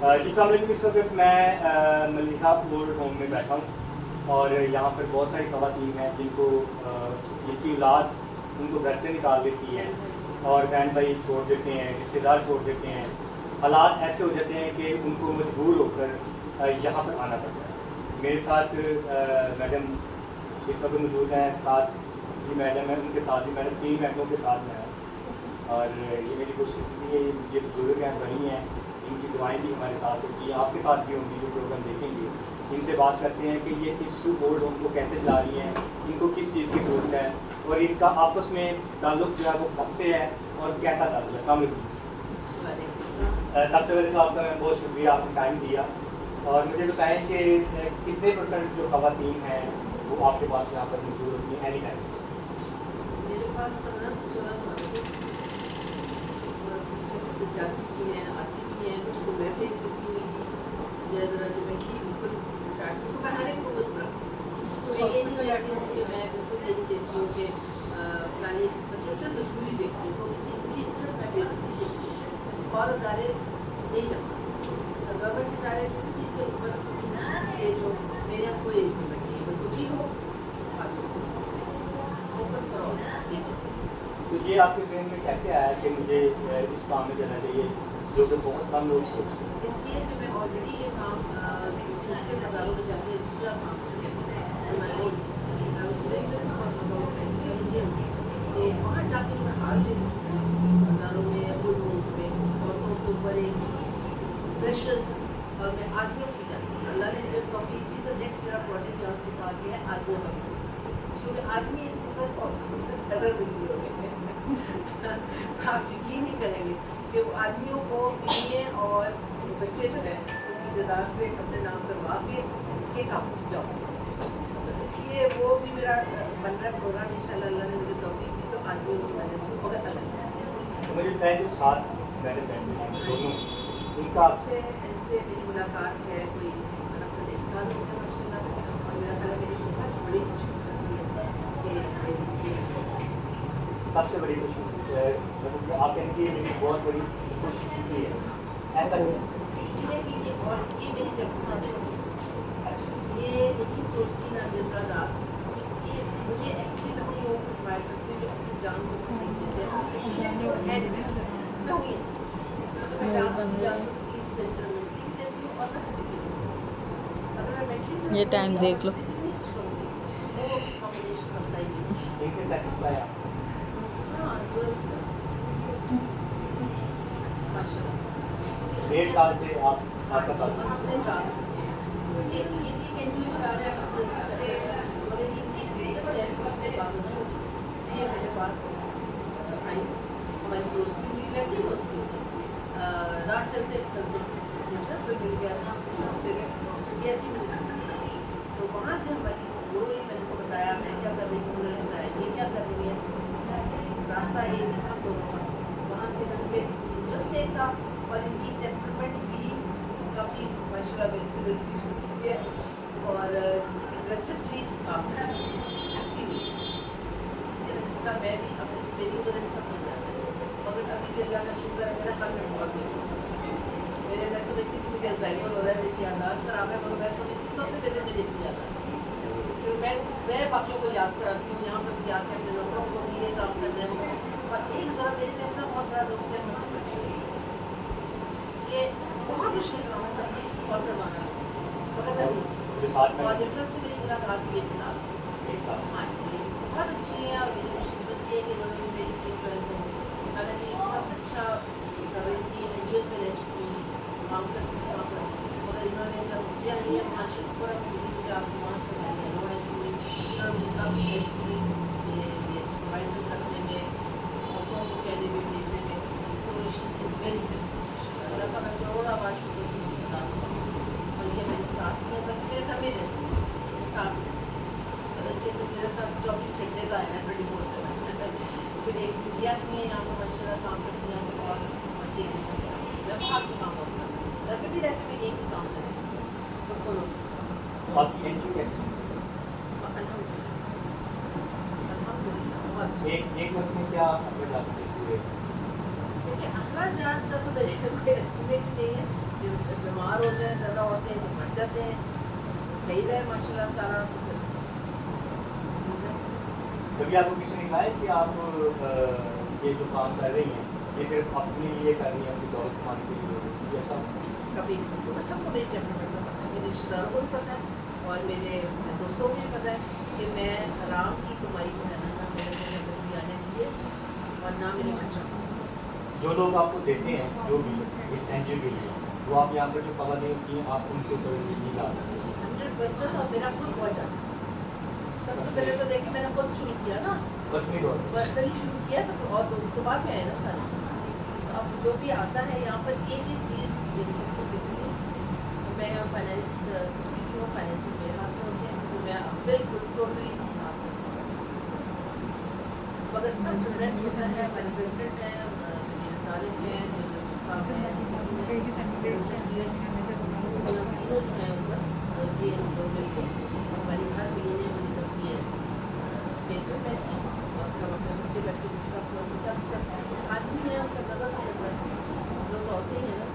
جی السلام علیکم. اس وقت میں ملیحہ اولڈ ہوم میں بیٹھا ہوں اور یہاں پر بہت ساری خواتین ہیں جن کو ان کی اولاد ان کو گھر سے نکال دیتی ہے اور بہن بھائی چھوڑ دیتے ہیں, رشتے دار چھوڑ دیتے ہیں. حالات ایسے ہو جاتے ہیں کہ ان کو مجبور ہو کر یہاں پر آنا پڑتا ہے. میرے ساتھ میڈم اس وقت موجود ہیں, ساتھ بھی میڈم ہیں, ان کے ساتھ بھی میڈم, 3 میڈموں کے ساتھ میں ہوں. اور یہ میری کوشش بھی ہے, یہ بزرگ ہیں, بڑی ہیں, ان کی دعائیں بھی ہمارے ساتھ ہوتی ہیں, آپ کے ساتھ بھی ہوں گی جو پروگرام دیکھیں گے. ان سے بات کرتے ہیں کہ یہ اس اولڈ ہوم کو کیسے چلا رہی ہیں, ان کو کس چیز کی ضرورت ہے اور ان کا آپس میں تعلق جو ہے وہ کب سے ہے اور کیسا تعلق ہے. السلام علیکم. سب سے پہلے تو آپ کا میں بہت شکریہ, آپ نے ٹائم دیا. اور مجھے بتائیں کہ کتنے % جو خواتین ہیں وہ آپ کے پاس یہاں پر موجود ہوتی ہیں اینی ٹائم؟ میرے پاس 15 سے 16 خواتین اور اس میں سے کچھ جاتی بھی ہیں, آتی بھی ہیں, کچھ کو میں بھیج دیتی ہوں. ذرا جو میں کی بالکل ڈانٹتی ہوں, میں ہر ایک کو رکھتی ہوں. میں یہ نہیں جاتی ہوں کہ میں بالکل یہ نہیں دیکھتی ہوں کہ فلانی, بس میں صرف مجبوری دیکھتی ہوں. ان کی صرف میں بے بسی دیکھتی ہوں. اور ادارے نہیں رکھتی. گورنمنٹ ادارے 60 سے اوپر ایج ہو, میرے یہاں کوئی ایج نہیں بنتی ہے, دکھی ہو اوپن فار آل ایجز. تو یہ آپ کے ذہن میں کیسے آیا کہ مجھے اس کام میں جانا چاہیے, جو کہ بہت کم لوگ سوچتے ہیں؟ اس لیے کہ میں آلریڈی یہ کام دوسرے اداروں میں جا کے دوسرا کام سے وہاں جا کے میں حال دیتی تھی اداروں میں, اولڈ ہومس میں, عورتوں کے اوپر ایک پریشر, اور میں آدمیوں کی جاتی ہوں. اللہ نے مجھے توفیق دی تو نیکسٹ میرا پروجیکٹ یہاں سے کہا گیا ہے آدمیوں کا, کیونکہ آدمی اس وقت عورتوں سے زیادہ ضروری ہو گئے ہیں. آپ یقین نہیں کریں گے کہ وہ آدمیوں کو بیویاں اور بچے جو ہیں ان کی جائیداد پہ اپنے نام کروا کے یہ کام جاؤ. تو اس لیے وہ بھی میرا بن رہا پروگرام, ان شاء اللہ اللہ نے مجھے توفیق دی تو آدمیوں کی وجہ سے بہت الگ ہے. مجھے بتائیں جو 7 میرے بہن دونوں ان کا ان سے میری ملاقات ہے کوئی 1 سال ہو گیا ماشاء اللہ. اور میرا خیال ہے میری بہت بڑی کوشش کرتی ہے کہ سب سے بڑی خوشی مطلب کہ آپ کہیں کہ میری بہت بڑی خوشی ہے ایسا اس لیے کہ یہ اور یہ میری جب یہ نہیں سوچتی نہ دن کا رات کہ مجھے ایکچولی میں ان لوگوں کو انوائٹ کرتی ہوں جو اپنی جان کو خرید دیتے ہیں. میں ہوں چیف سینٹر میں ٹھیک دیتی ہوں اور میں فزیکلی اگر میں میٹری سے یہ ٹائم دیکھ لو. فزیکلی نہیں کچھ کروں گی وہ کمبینیشن کرتا ہی نہیں. ان سے سیٹسفائی آپ ہاں ضرور ماشاء اللہ. 1.5 سال سے آپ کا ساتھ ہم نے کہا یہ بھی انجوائے چلا رہے ہیں مگر یہ اس کے باوجود یہ میرے پاس آئی ہماری دوستی ہوئی, ویسی دوستی ہوئی. رات چلتے چلتے کوئی مل گیا راستے میں, یہ ایسی مل. تو وہاں سے ہماری وہ میں نے کو بتایا میں کیا کر رہی ہوں, انہوں نے بتایا یہ کیا کر رہی ہے, راستہ یہ نہیں تھا. تو وہاں سے میں نے انٹرسٹ ایک تھا اور ان کی ٹیمپرمنٹ بھی کافی ماشاء اللہ میری سے بزنس ہوتی ہے اور اگریسولی کام کرتی ہے. جس طرح میں بھی اپنے سے میری ادھر ان سب سے زیادہ ہے, مگر ابھی بھی اللہ کا شکر ہے میرا حال میں بہت نہیں ہو سکتا. میں سمجھتی تھی مجھے الزائمر ہو رہا ہے, میری یادداشت خراب ہے, مگر میں سمجھتی سب سے پہلے مجھے بھی یاد آتا ہے. میں باقیوں کو یاد کراتی ہوں, یہاں پر بھی یاد کرنے لوگوں کو بھی یہ کام کرنا ہے. اور ایک ذرا میرے لیے اپنا بہت بڑا نقص ہے یہ بہت مشکل کام ہے تاکہ اور کروانا مگر اور ڈفرینس سے میری ملاقات ہوئی 1 سال. ہاں بہت اچھی ہیں اور میری قسمت یہ ہے کہ انہوں نے میری ٹیم جوائن کری. حالانکہ بہت اچھا کر رہی تھی, این جی اوز میں رہ چکی کام کرتی تھی وہاں پر, مگر انہوں نے جب مجھے اہمیت وہاں شفٹ کیا مجھے آپ کو وہاں سے میں نے انہوں نے مجھے کافی ہیلپ کی یہ سپروائزز رکھنے میں, عورتوں کو کہنے میں, بھیجنے میں. تو شیز بن ویری ہیلپ. اللہ کا میں کروڑ آباد شکر ادا کروں اور یہ میرے ساتھ میں میرے گھر میں رہتی ہے ساتھ میں. اگر کہ تو میرے ساتھ 24 گھنٹے کا ہے 24/7. پھر ایک دیا نہیں ہے یہاں پر ماشاء اللہ کام کرتی ہیں اور دیکھ میں باہر کے کام ہوتا ہے, گھر پہ بھی رہتے میں ایک ہی کام کرتی ہوں تو فالو. آپ کی این جی او کیسے ایک وقت میں کیا اخراجات ہوئے؟ دیکھیے اخراجات کا تو کوئی ایسٹیمیٹ نہیں ہے. जाते हैं, सही रहे माशाल्लाह सारा। तो फिर कभी आपको किसी ने कहा है कि आप ये जो काम कर रही हैं ये सिर्फ अपने लिए कर रही हैं, अपनी दौलत कमाने के लिए, ऐसा? कभी तो सबको मेरी टेम्परेचर का पता है, मेरे रिश्तेदारों को भी पता है और मेरे दोस्तों को भी पता है कि मैं हराम की कमाई जो है ना मेरे अंदर भी आने चाहिए और ना मेरे बच्चों को। जो लोग आपको देते हैं जो भी इस एनजीओ के लिए, वो आप यहाँ पर जो पाबंदी होती हैं आप उनके ऊपर नहीं ला सकते। 100% और मेरा खुद बहुत जाता है। सबसे पहले तो देखिए मैंने खुद शुरू किया ना, पर्सनली तौर पर पर्सनली शुरू किया तो और लोग तो बाद में आए ना सारे। तो अब जो भी आता है यहाँ पर एक एक चीज़ मेरी खुद को दिखती है। तो मैं फाइनेंस सीखती हूँ, फाइनेंस मेरे हाथ में होते हैं, तो मैं बिल्कुल टोटली हाथ में मगर सब प्रेजेंट होता है। मेरे प्रेसिडेंट हैं, मेरे तारिक हैं, साहब हैं, हम तीनों जो हैं ऊपर ये हम लोग मिलकर हमारी हर महीने वो निकलती है स्टेज पर बैठती हैं और हम अपने बच्चे बैठ के डिस्कस लोगों के साथ करते हैं। आदमी है उनका ज़्यादा नहीं लग रहा है, हम लोग तो होते ही हैं ना,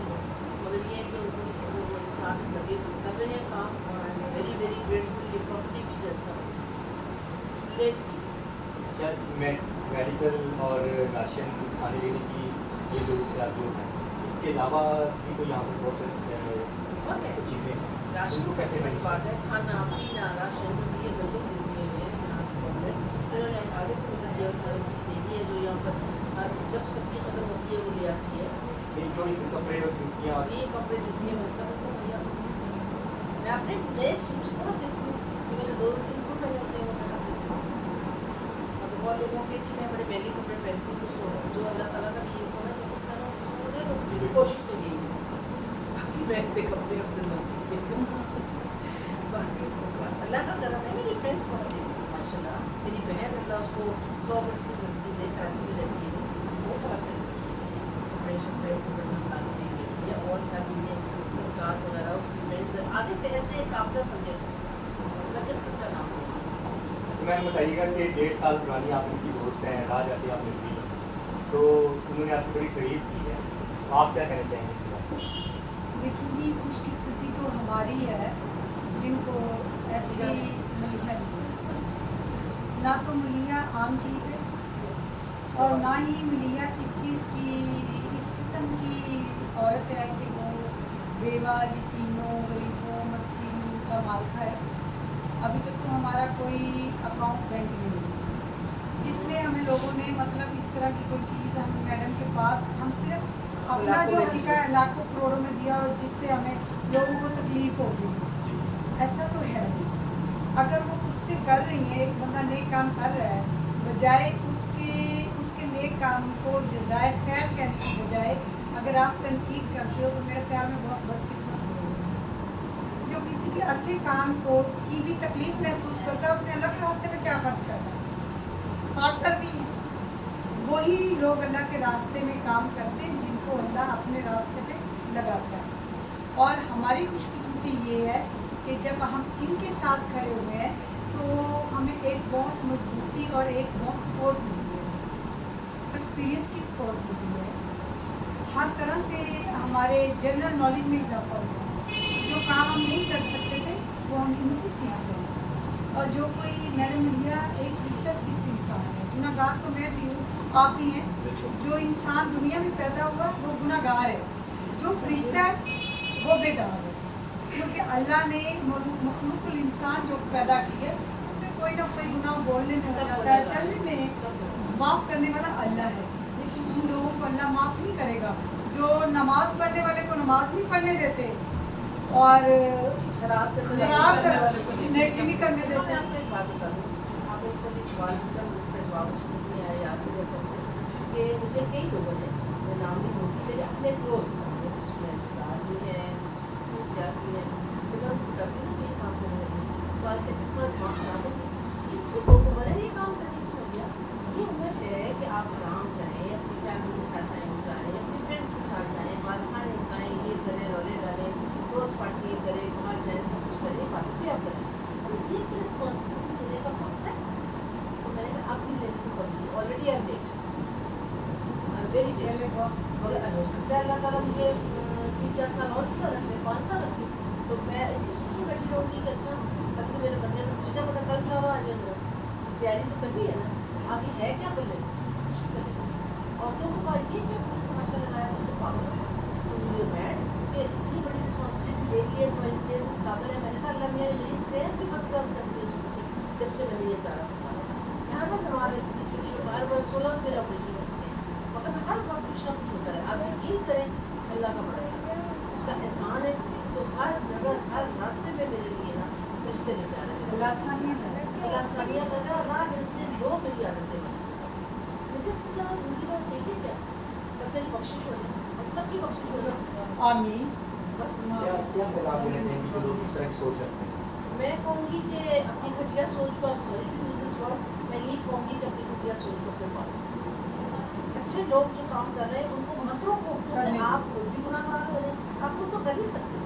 मगर ये है कि उनको वो साथ लगे कर रहे हैं काम और आई एम वेरी वेरी ग्रेटफुल। ये प्रॉपर्टी की जलसा लेट की अच्छा, मेडिकल और राशन खाने पीने की ये जो जो है, इसके अलावा भी कोई यहाँ पर बहुत सारी और क्या चीज़ें हैं। राशन उनको सबसे बड़ी manage बात है, खाना पीना राशन ये गजब देती है इन्होंने आगे से मतलब दिया सेवी है जो यहाँ पर जब सब्जी खत्म होती है वो ले आती है। ये जो इनके कपड़े और जूतियाँ और ये कपड़े जुतियाँ मैं सब उनको दिया। मैं अपने नए सूट बहुत देखती हूँ कि मैंने 2-3 सूट पहने होते हैं वो मैं देखती हूँ। और बहुत लोगों के कि मैं बड़े महंगे कपड़े पहनती हूँ तो जो अल्लाह ताला का ये होना तो खाना दे दो, कोशिश तो यही है। बाकी महंगे कपड़े अब से बाकी बस अल्लाह का करम है। मेरी फ्रेंड्स बहुत हैं माशाल्लाह, मेरी बहन अल्लाह उसको 100 वर्ष की ज़िंदगी दे, कराची में रहती है, वो कराते हैं ऑपरेशन पे और फैमिली है सरकार वगैरह उसकी फ्रेंड्स है। आगे से ऐसे काफ़िला समझे मैं किसका नाम लूँ। मैम बताइएगा कि 1.5 साल पुरानी आप इनकी दोस्त हैं, राह जाती आप मिलती हैं, तो उन्होंने आपकी बड़ी तारीफ की है, आप क्या कहना चाहेंगे? देखिए जी, खुशकिस्मती तो हमारी है जिनको ऐसी मलिया मिली। ना तो मलिया आम चीज़ है और ना ही मलिया इस चीज़ की इस किस्म की औरत है कि वो बेवा यतीमों गरीबों मस्कीनों का मालका है। अभी तक तो हमारा कोई अकाउंट बैंक नहीं है जिसमें हमें लोगों ने मतलब इस तरह की कोई चीज़ हम मैडम के पास हम सिर्फ अपना जो हल्का लाखों करोड़ों में दिया और जिससे हमें लोगों को तकलीफ होगी, ऐसा तो है नहीं। अगर वो खुद से कर रही है, एक बंदा नेक काम कर रहा है, बजाय उसके नेक काम को जज़ाए खैर कहने की बजाय अगर आप तनकीद करते हो तो मेरे ख्याल में बहुत बदकिस्मत हो। जो किसी के अच्छे काम को की भी तकलीफ महसूस करता है उसने अल्लाह के रास्ते में क्या खर्च करना है, खाकर भी वही लोग अल्लाह के रास्ते में काम करते हैं जिनको अल्लाह अपने रास्ते पे लगाता है। और हमारी खुशकिस्मती ये है कि जब हम इनके साथ खड़े हुए हैं तो हमें एक बहुत मजबूती और एक बहुत सपोर्ट मिली है, एक्सपीरियंस की सपोर्ट मिली है। हर तरह से हमारे जनरल नॉलेज में इजाफा हुआ। जो काम हम नहीं कर सकते थे वो हम इनसे सीख रहे हैं। और जो कोई मैडम लिया एक रिश्ता सिर्फ इंसान है, गुनाहगार तो मैं भी हूँ आप भी हैं। जो इंसान दुनिया में पैदा हुआ वो गुनाहगार है, जो फरिश्ता है वो बेदार है, क्योंकि अल्लाह ने मखलूकुल इंसान जो पैदा की है उसमें कोई ना कोई गुनाह बोलने में हो जाता है, चलने में माफ़ करने वाला अल्लाह है। लेकिन उन लोगों को अल्लाह माफ़ नहीं करेगा जो नमाज पढ़ने वाले को नमाज नहीं पढ़ने देते और खराब नेकी नहीं करने मैं देते। आपको एक बात बता दूँ, आप एक सभी सवाल पूछा मुझे इसका जवाब उसमें नहीं आया, याद नहीं रहता मुझे कि मुझे कई लोगों ने मैं नाम नहीं बोलती मेरे अपने क्लोज उसमें रिश्तेदार भी हैं दोस्त भी हैं जब हम करते ना ये काम करने लगे तो आज कहते तुम्हारा दिमाग खराब है, इसको तो तुम्हारा ये काम करने की हो गया। ये उम्र है कि आप आराम करें, अपनी फैमिली के साथ टाइम गुजारें, अपने फ्रेंड्स के साथ जाएँ, बाहर खाने खाएँ, ये करें रोले डालें, रोज़ पार्टी करें, बाहर जाएँ, सब कुछ करें, बातें भी आप करें। और ये रिस्पॉन्सिबिलिटी लेने का वक्त है। तो मैंने कहा आप भी लेने तो पड़ेगी, already I am late, I am very late. मगर हो सकता है अल्लाह ताला मुझे 3-4 साल और ज़्यादा रखे, 5 साल रखे, तो मैं میں اسی سوچ میں بیٹھی رہوں گی کہ اچھا ابھی تو میرے بندے میں جتنا پتا کل بلاوا آ جائے گا، تیاری تو کرنی ہے نا، آگے ہے کیا بولے کچھ بھی کرے. عورتوں کو کہا یہ کیا تم تماشا لگایا تم تو پاگل ہو تم یہ بیٹھ کہ اتنی بڑی رسپانسبلٹی لے لی ہے، تمہاری صحت اس قابل ہے. میں نے کہا اللہ میاں میری صحت بھی فرسٹ کلاس کرتی ہے اس سے جب سے میں نے یہ ادارہ سنبھالا تھا. یہاں پر کروا لیتی تھی چھوٹی چھوٹی ہر بار 16 میرا آپریشن ہوتے ہیں، مگر ہر وقت کچھ نہ کچھ ہوتا ہے. آپ یقین کریں اللہ کا بڑا ہے، اس کا احسان ہے. تو ہر جگہ ہر راستے پہ میرے لیے نا فرشتے لے کے آ رہے ہیں. اللہ ثانیہ لگا راہ چلتے لوگ میری عادتیں مجھے اس سے زیادہ زندگی میں چاہیے کیا؟ بس میری بخشش ہو جائے، ہم سب کی بخشش ہو جائے. آمین. بس کیا پیغام دینا چاہیں گے جو لوگ اس طرح کی سوچ رکھتے ہیں؟ میں کہوں گی کہ اپنی گھٹیا سوچ کو، sorry to use this word, میں یہی کہوں گی کہ اپنی گھٹیا سوچ کو اپنے پاس اچھے لوگ جو کام کر رہے ہیں ان کو مت روکو. آپ خود بھی گناہ گار ہو جائیں، آپ خود تو کر نہیں سکتے.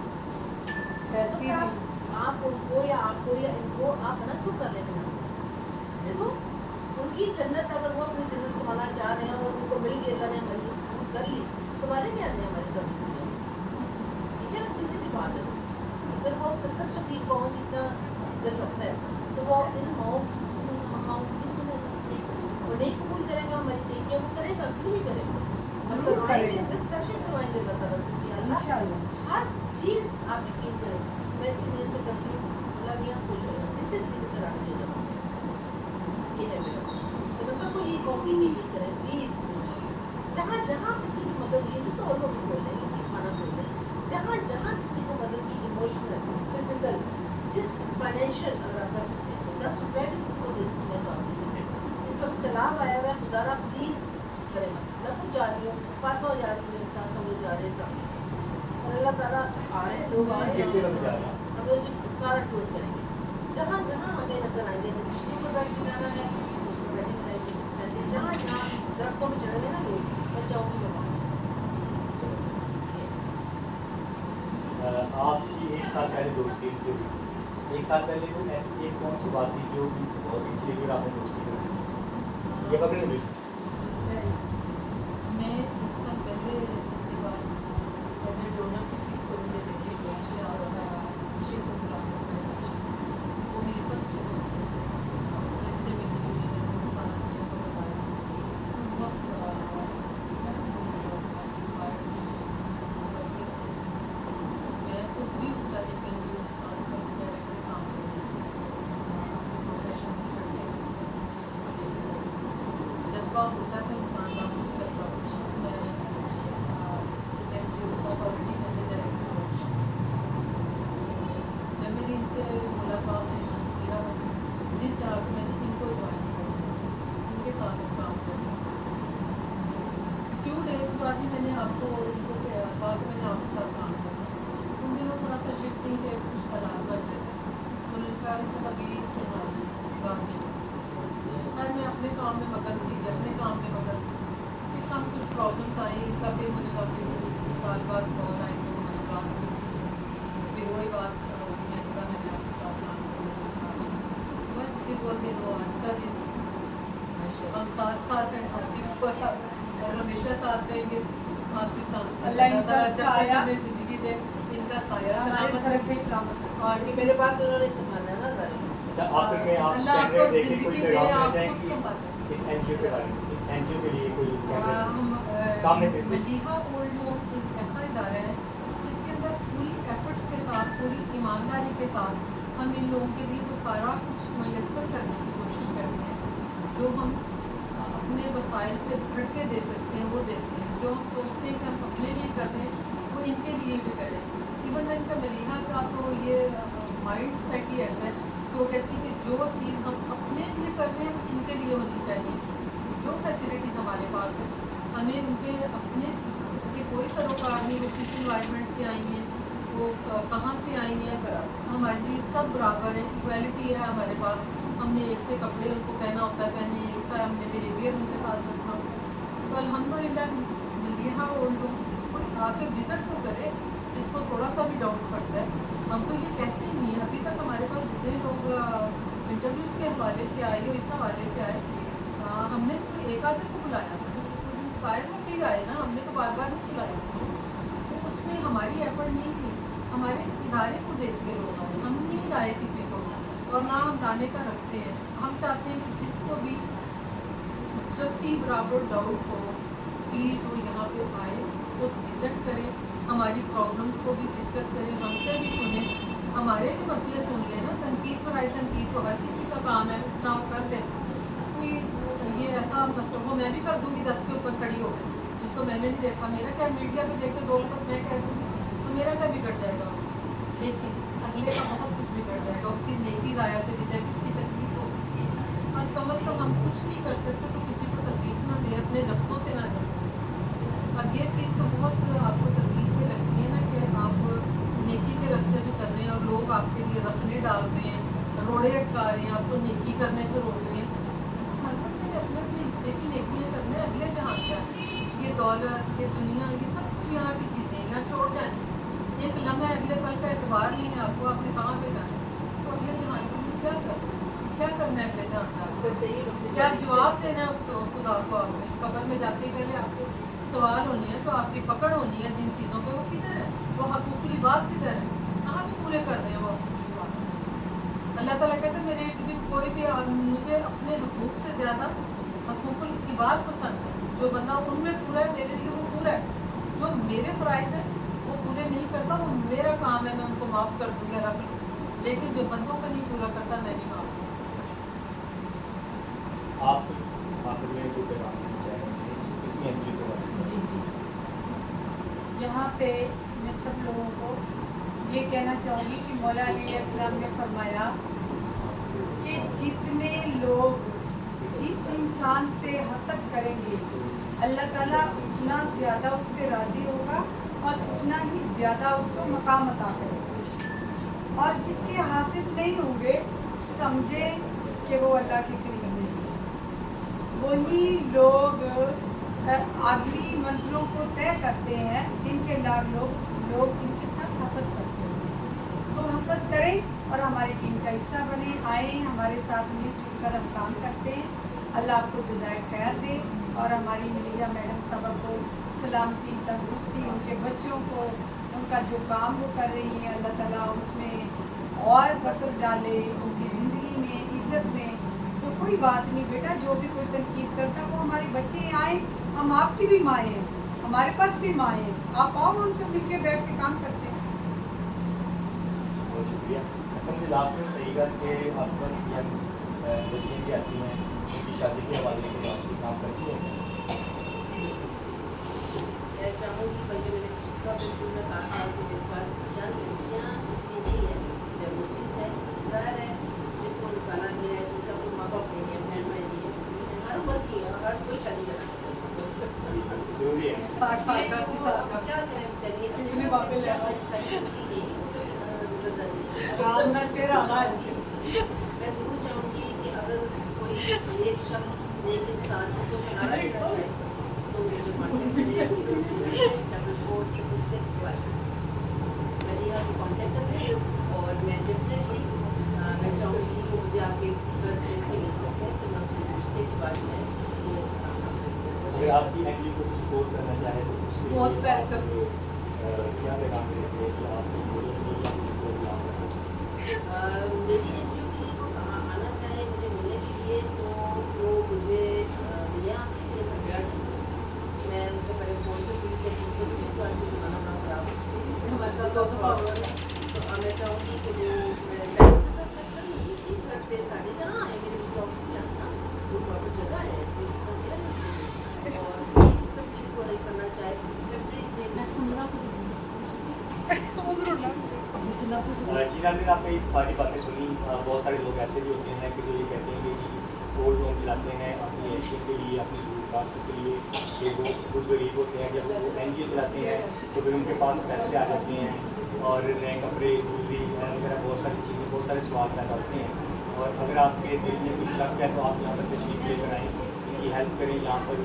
آپ ان کو یا آپ کو یا ان کو آپ منع کیوں کر رہے ہیں؟ دیکھو ان کی جنت اگر وہ اپنی جنت کو مانا چاہ رہے ہیں اور ان کو مل گیا جانے کر لی تو والے نہیں آتے ہماری کبھی. ٹھیک ہے نا، سیدھی سی بات ہے. اگر وہ 70 شفیق کو جتنا دل رکھتا ہے تو وہ ان ماؤں کی سنے گا، ماؤں کی سنے گا. وہ نہیں قبول کرے گا ہماری نیکیاں، وہ کرے گا کیوں نہیں کرے گا؟ ہم کروائیں گے، ضد درشن کروائیں گے اللہ تعالیٰ سے کہ اللہ ہر چیز آپ یقین کریں. میں اسی نیت سے کرتی ہوں اللہ میاں خوش ہو جائے، اسی طریقے سے راضی ہو جائے. بس میرے ساتھ یہ ہے میرا. تو میں سب کو یہ کہوں گی کہ یہ کریں پلیز. جہاں جہاں کسی کی مدد یہ نہیں تو اور لوگ بول رہے ہیں کہ کھانا بول رہے ہیں، جہاں جہاں کسی کو مدد کی، ایموشنل فزیکل جس فائنینشیل اگر آپ کر سکتے ہیں 10 روپے بھی کسی کو دے سکتے ہیں تو آپ دیکھیں. اس وقت سیلاب آیا ہوا ہے، خدا را پلیز کریں گا. میں خود جا رہی ہوں، فاطمہ جا رہی ہوں میرے ساتھ، ہم لوگ جا رہے ہیں اور اللہ تعالیٰ آ رہے ہیں لوگ آ رہے کس جگہ پہ جا ہیں. رہے ہیں؟ ہم لوگ سارا ٹور کریں گے جہاں جہاں ہمیں نظر آئیں گے. تو کشتی پر بیٹھ کے جانا ہے اس میں بیٹھے کے لائف ایکسپینڈ ہے. جہاں جہاں درختوں میں چڑھیں گے نا لوگ، میں چاہوں گی میں آپ کی ایک سال پہلے دوستی سے ہوئی، ایک سال پہلے کوئی ایسی ایک کون سی بات تھی جو بہت اچھی لگی اور آپ نے دوستی کر یہ پکڑے بھی؟ میں ایک سال پہلے ان کے پاس ایز اے ڈونر کسی کو مجھے دیکھے بچے اور شیپ وہ میری فرسٹ ان سے میری جڑی ہے، مجھے سارا چیزوں کو بتایا. بہت میں خود بھی اس ٹائم کے ساتھ ایز اے ڈائریکٹر کام کر رہی ہوں. پروفیشن سے کرتے ہیں اس میں ان چیزوں کو لے کے جاتے جذبہ ہوتا ہے انسان کا بھی چل رہا ہوں. میں آلریڈی ایز اے ڈائریکٹر جب میری ان سے ملاقات ہوئی میرا بس دل چاہا کہ میں نے ان کو جوائن کروں، ان کے ساتھ کام کروں. فیو ڈیز بعد ہی میں نے آپ کو ان کو کہا کہ میں نے آپ کے ساتھ کام کرنا. ان دنوں تھوڑا سا شفٹنگ کے کچھ حالات کر رہے تھے تو ان کا ابھی بات نہیں. خیر میں اپنے کام میں مگن تھی، اپنے کام میں مگن تھی. پھر سب کچھ پرابلمس آئیں، ان کا پھر مجھے کافی سال بعد کال آئی تو ملاقات ہوئی. پھر وہی بات میں نے کہا میں نے آپ کے ساتھ کام کرنا. بس پھر وہ دن وہ آج کا دن ہم ساتھ ساتھ ہیں اور ہمیشہ ساتھ رہیں گے. آپ کی سانس اللہ ان کا سایہ ہمیں زندگی دے، ان کا سایہ ہمارے سر پہ سلامت سلامت. اور کہ میرے بات انہوں نے سنبھالنا ہے نا ذرا. اچھا آخر میں آپ اللہ آپ کیمرے کو دیکھیں کوئی زندگی دے، پیغام دینا آپ چاہیں خود کہ سنبھالیں. اس این جی او کے بارے میں، اس این جی او کے لیے کوئی کیمرے ہم سامنے پہ ملیحہ اولڈ ہوم ایک ایسا ادارہ ہے جس کے اندر پوری ایفرٹس کے ساتھ، پوری ایمانداری کے ساتھ ہم ان لوگوں کے لیے وہ سارا کچھ میسر کرنے کی کوشش کرتے ہیں جو ہم اپنے وسائل سے بڑھ کے دے سکتے ہیں وہ دیتے ہیں. جو ہم سوچتے ہیں کہ ہم اپنے لیے کر رہے ہیں وہ ان کے لیے بھی کریں. ایون ان کا ملیحہ کا تو یہ مائنڈ سیٹ ہی ایسا ہے کہ وہ کہتی ہے کہ جو چیز ہم اپنے لیے کر رہے ہیں ان کے لیے ہونی چاہیے. جو فیسلٹیز ہمارے پاس ہیں ہمیں ان کے اپنے اس سے کوئی سروکار نہیں. وہ کس انوائرمنٹ سے آئی ہیں، وہ کہاں سے آئی ہیں، ہمارے لیے سب برابر ہیں. ایکویلٹی ہے ہمارے پاس. ہم نے ایک سے کپڑے ان کو پہنا ہوتا ہے پہنے، ایک سا ہم نے بیہیویئر ان کے ساتھ رکھنا ہوتا ہے. تو الحمدللہ ملیحہ اولڈ ہوم کوئی آ کے وزٹ تو کرے جس کو تھوڑا سا بھی ڈاؤٹ پڑتا ہے. ہم تو یہ کہتے ہی نہیں ہیں. ابھی تک ہمارے پاس جتنے لوگ انٹرویوز کے حوالے سے آئے ہو، اس حوالے سے آئے، ہم نے تو ایک آدھے کو بلایا تھا، خود انسپائر ہو کے ہی آئے نا. ہم نے تو بار بار نہیں بلایا. اس میں ہماری ایفرٹ نہیں تھی. ہمارے ادارے को देख के लोग आए, हम नहीं लाए किसी को और ना हम लाने का रखते हैं। हम चाहते हैं कि जिसको भी रत्ती बराबर डाउट हो प्लीज़ वो यहाँ पे आए, वो विज़िट करें, हमारी प्रॉब्लम्स को भी डिस्कस करें, हमसे भी सुने, हमारे भी मसले सुन लें ना। तनकीद पर आई तनकीद तो हर किसी का काम है, उतना वो कर दें। कोई ये ऐसा मसला वो मैं भी कर दूँगी 10 के ऊपर खड़ी हो गई, जिसको मैंने नहीं देखा, मेरा क्या मीडिया पे देख के 2 लफ्ज़ मैं कह दूँगी तो मेरा क्या बिगड़ जाएगा उसमें, लेकिन अगले का बहुत कुछ बिगड़ जाएगा, उसकी नेकी ज़ाया चली जाएगी, उसकी तकलीफ होगी। और कम अज़ कम हम कुछ नहीं कर सकते तो किसी को तकलीफ ना दे, अपने नफ्सों से ना दे। अब ये चीज़ तो बहुत आपको तकलीफ में लगती है ना कि आप नेकी के रास्ते पे चल रहे हैं और लोग आपके लिए रखने डाल रहे हैं, रोड़े अटका रहे हैं, आपको नेकी करने से रोक रहे हैं। हर बंदे ने अपने अपने हिस्से की नेकियाँ करने, अगले जहाँ क्या है, ये दौलत, ये दुनिया, ये सब कुछ यहाँ की चीज़ें हैं, यहाँ छोड़ जानी। एक लम्हा अगले पल का एतबार नहीं है आपको, आपने कहाँ पे जाना है, तो अगले जहाँ के लिए क्या करना है अगले जहाँ का, क्या जवाब देना है उसको, खुदा को आपने कब्र में जाते ही पहले आपके सवाल होने हैं, जो आपकी पकड़ होनी है जिन चीज़ों पे, वो किधर है, वो हकूक़ुल इबाद किधर है, कहाँ पे पूरे कर रहे हैं वो हकूक़ुल इबाद। अल्लाह ताला कहते हैं मेरे इर्द गिर्द कोई भी मुझे अपने हकूक़ से ज़्यादा हकूक़ुल इबाद पसंद है, जो बंदा उनमें पूरा है मेरे लिए वो पूरा है, जो मेरे फ़राइज़ हैं वो पूरे नहीं करता, वो मेरा काम है, मैं उनको माफ़ कर दूँगा रख लूँ, लेकिन जो बंदों का नहीं पूरा करता मैं नहीं माफ़। आप आखिर में जो पैगाम देना चाहेंगे इसमें एंट्री के बारे में? जी जी, यहाँ पे मैं सब लोगों को ये कहना चाहूँगी कि मौला अलैहिस्सलाम ने फरमाया कि जितने लोग जिस इंसान से हसद करेंगे अल्लाह ताला उतना ज़्यादा उससे राज़ी होगा और उतना ही ज़्यादा उसको मकाम अता करेगा, और जिसके हासिल नहीं होंगे समझे कि वो अल्लाह के करीब नहीं है। वही लोग आखिरी मंजिलों को तय करते हैं जिनके लोग जिनके साथ हसद करते हैं। तो हसद करें और हमारी टीम का हिस्सा बने, आए हमारे साथ मिलजुल कर हम काम करते हैं। अल्लाह आपको जज़ाए खैर दे और हमारी मलिहा मैडम साहबा को सलामती, तंदुरुस्ती, उनके बच्चों को उनका जो काम वो कर रही हैं अल्लाह ताला उसमें और बरकत डाले, उनकी ज़िंदगी में, इज़्ज़त में। तो कोई बात नहीं बेटा, जो भी कोई तनकीद करता वो हमारे बच्चे आए, हम आपकी भी माएँ हैं, हमारे पास भी माएँ हैं, आप आओ हमसे मिलकर बैठ के काम करते हैं। बहुत शुक्रिया। अच्छा, मुझे लास्ट में बताइएगा कि आपके पास यह बच्चियाँ भी आती हैं, उनकी शादी के हवाले से आप काम करती हैं? मैं चाहूँगी बल्कि मैंने पिछला बिल्कुल में कहा था कि मेरे पास यहाँ लड़कियाँ इतनी नहीं है, डिवोर्सिस है, ज़ाहिर है जिनको निकाला गया है, जिनका कोई माँ बाप नहीं है, बहन भाई नहीं है, हर उम्र की है, हर कोई शादी करना जरूरी है। 60 साल का 80 साल का क्या करें, चलिए कितने बापे ले आओ। राम ना तेरा हाल। मैं ज़रूर चाहूँगी कि अगर कोई एक शख्स एक इंसान है तो सहारा लेना चाहे तो मुझे कॉन्टेक्ट करें 0346665 मेरे यहाँ को कॉन्टेक्ट करें। और मैं डेफिनेटली मैं चाहूँगी कि मुझे आपके घर से मिल सकते हैं तो मैं उनसे पूछने के बाद में अगर आपकी एंगली को सपोर्ट करना चाहे तो उसके लिए Most welcome. क्या पैगाम देंगे कि आप बोलेंगे या उनको बुला कर मेरी एनजीओ के लिए आना चाहे मुझे मिलने के लिए तो वो मुझे यहाँ के लिए खड़ा मैं उनको पहले फ़ोन पे पूरी करती हूँ तो आज के ज़माना बड़ा ख़राब है हमारे साथ तो पावर है। तो मैं चाहूँगी कि वो मैं बैंक के साथ सेट कर लूँगी कि घर पे साढ़े कहाँ है मेरे ऑफिस में आना वो प्रॉपर जगह है और सब चीज़ को अरेंज करना चाहे मैं सुनना को जी नाज़रीन, आपने ये सारी बातें सुनी। बहुत सारे लोग ऐसे भी होते हैं कि जो ये कहते हैं कि गोल्ड लोन चलाते हैं अपनी ऐशी के लिए, अपनी ज़रूरत के लिए, कि वो खुद गरीब होते हैं, जब वो एनजीओ चलाते हैं तो फिर उनके पास पैसे आ जाते हैं और नए कपड़े, ज्वेलरी वगैरह बहुत सारी चीज़ें, बहुत सारे सवाल पैदा होते हैं। और अगर आपके दिल में कुछ शक है तो आप यहाँ पर तशरीफ़ लेकर आएँ, उनकी हेल्प करें। यहाँ पर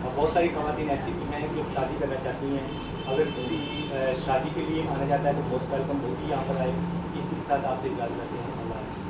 बहुत सारी ख़वातीन ऐसी भी हैं जो शादी करना चाहती हैं, अगर कोई शादी के लिए आना चाहता है तो मोस्ट वेलकम होगी, यहाँ पर आए। इसी के साथ आपसे इजाज़त लेते हैं। अल्लाह हाफ़िज़।